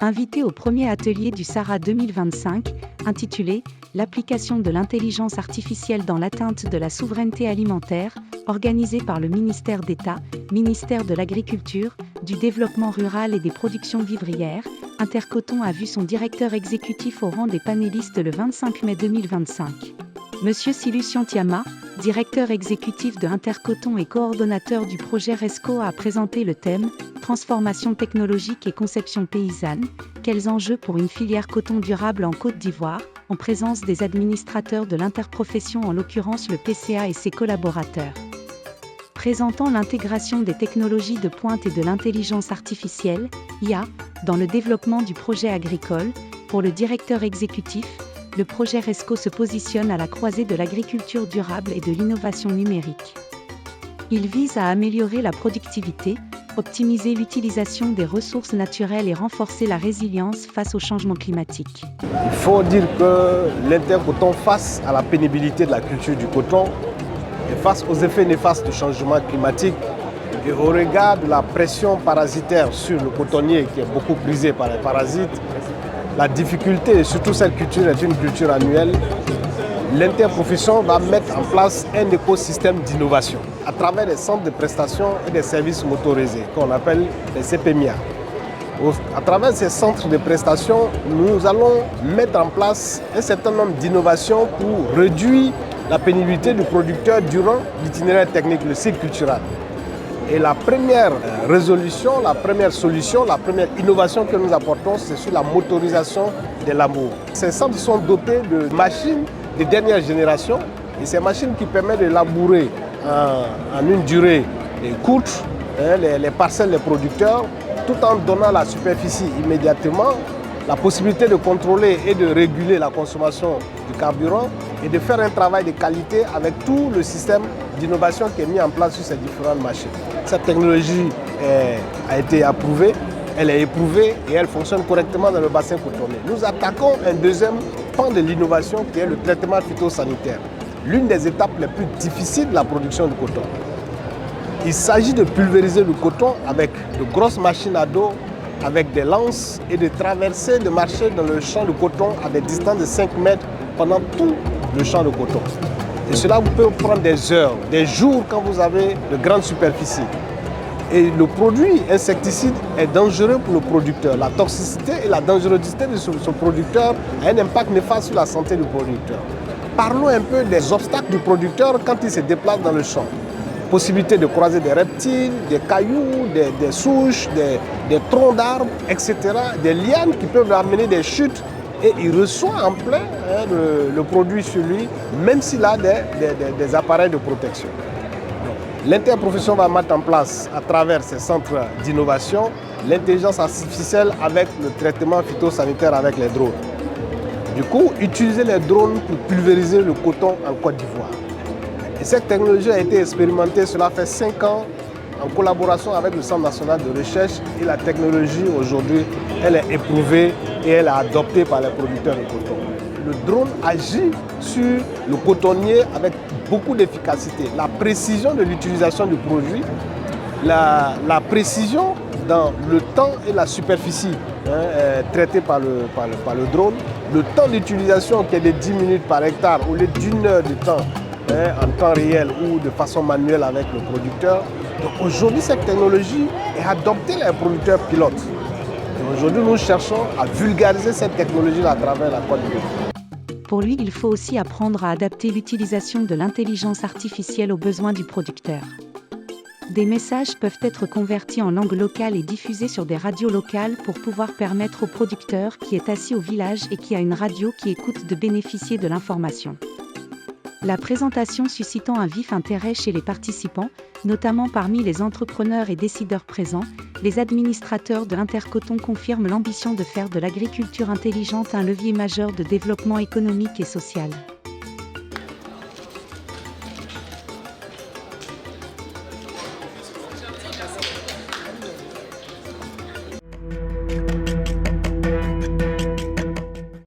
Invité au premier atelier du SARA 2025, intitulé « L'application de l'intelligence artificielle dans l'atteinte de la souveraineté alimentaire », organisé par le ministère d'État, ministère de l'Agriculture, du Développement rural et des productions vivrières, Intercoton a vu son directeur exécutif au rang des panélistes le 25 mai 2025. Monsieur Silucian Tiama, directeur exécutif de Intercoton et coordonnateur du projet RESCO, a présenté le thème « Transformation technologique et conception paysanne, quels enjeux pour une filière coton durable en Côte d'Ivoire ?» en présence des administrateurs de l'interprofession, en l'occurrence le PCA et ses collaborateurs. Présentant l'intégration des technologies de pointe et de l'intelligence artificielle, IA, dans le développement du projet agricole, pour le directeur exécutif, le projet RESCO se positionne à la croisée de l'agriculture durable et de l'innovation numérique. Il vise à améliorer la productivité, optimiser l'utilisation des ressources naturelles et renforcer la résilience face au changement climatique. Il faut dire que l'Intercoton, face à la pénibilité de la culture du coton et face aux effets néfastes du changement climatique et au regard de la pression parasitaire sur le cotonnier qui est beaucoup brisé par les parasites, la difficulté, et surtout cette culture est une culture annuelle, l'interprofession va mettre en place un écosystème d'innovation à travers des centres de prestations et des services motorisés qu'on appelle les CPMIA. À travers ces centres de prestations, nous allons mettre en place un certain nombre d'innovations pour réduire la pénibilité du producteur durant l'itinéraire technique, le cycle culturel. Et la première résolution, la première solution, la première innovation que nous apportons, c'est sur la motorisation des labours. Ces centres sont dotés de machines de dernière génération et ces machines qui permettent de labourer en une durée courte les parcelles des producteurs tout en donnant la superficie immédiatement, la possibilité de contrôler et de réguler la consommation du carburant et de faire un travail de qualité avec tout le système d'innovation qui est mis en place sur ces différentes machines. Cette technologie a été approuvée, elle est éprouvée et elle fonctionne correctement dans le bassin cotonnier. Nous attaquons un deuxième pan de l'innovation qui est le traitement phytosanitaire, l'une des étapes les plus difficiles de la production du coton. Il s'agit de pulvériser le coton avec de grosses machines à dos, avec des lances et de traverser, de marcher dans le champ de coton à des distances de 5 mètres pendant tout le champ de coton. Et cela peut prendre des heures, des jours quand vous avez de grandes superficies. Et le produit insecticide est dangereux pour le producteur. La toxicité et la dangerosité de ce producteur a un impact néfaste sur la santé du producteur. Parlons un peu des obstacles du producteur quand il se déplace dans le champ. Possibilité de croiser des reptiles, des cailloux, des souches, des troncs d'arbres, etc. Des lianes qui peuvent amener des chutes et il reçoit en plein le produit sur lui, même s'il a des appareils de protection. L'interprofession va mettre en place, à travers ces centres d'innovation, l'intelligence artificielle avec le traitement phytosanitaire avec les drones. Du coup, utiliser les drones pour pulvériser le coton en Côte d'Ivoire. Et cette technologie a été expérimentée, cela fait 5 ans, en collaboration avec le Centre national de recherche. Et la technologie, aujourd'hui, elle est éprouvée et elle est adoptée par les producteurs de coton. Le drone agit sur le cotonnier avec beaucoup d'efficacité. La précision de l'utilisation du produit, la précision dans le temps et la superficie traitée par le drone, le temps d'utilisation qui est de 10 minutes par hectare au lieu d'1 heure de temps en temps réel ou de façon manuelle avec le producteur. Donc aujourd'hui, cette technologie est adoptée par les producteurs pilotes. Et aujourd'hui, nous cherchons à vulgariser cette technologie à travers la Côte d'Ivoire. Pour lui, il faut aussi apprendre à adapter l'utilisation de l'intelligence artificielle aux besoins du producteur. Des messages peuvent être convertis en langue locale et diffusés sur des radios locales pour pouvoir permettre au producteur qui est assis au village et qui a une radio qui écoute de bénéficier de l'information. La présentation suscitant un vif intérêt chez les participants, notamment parmi les entrepreneurs et décideurs présents, les administrateurs de Intercoton confirment l'ambition de faire de l'agriculture intelligente un levier majeur de développement économique et social.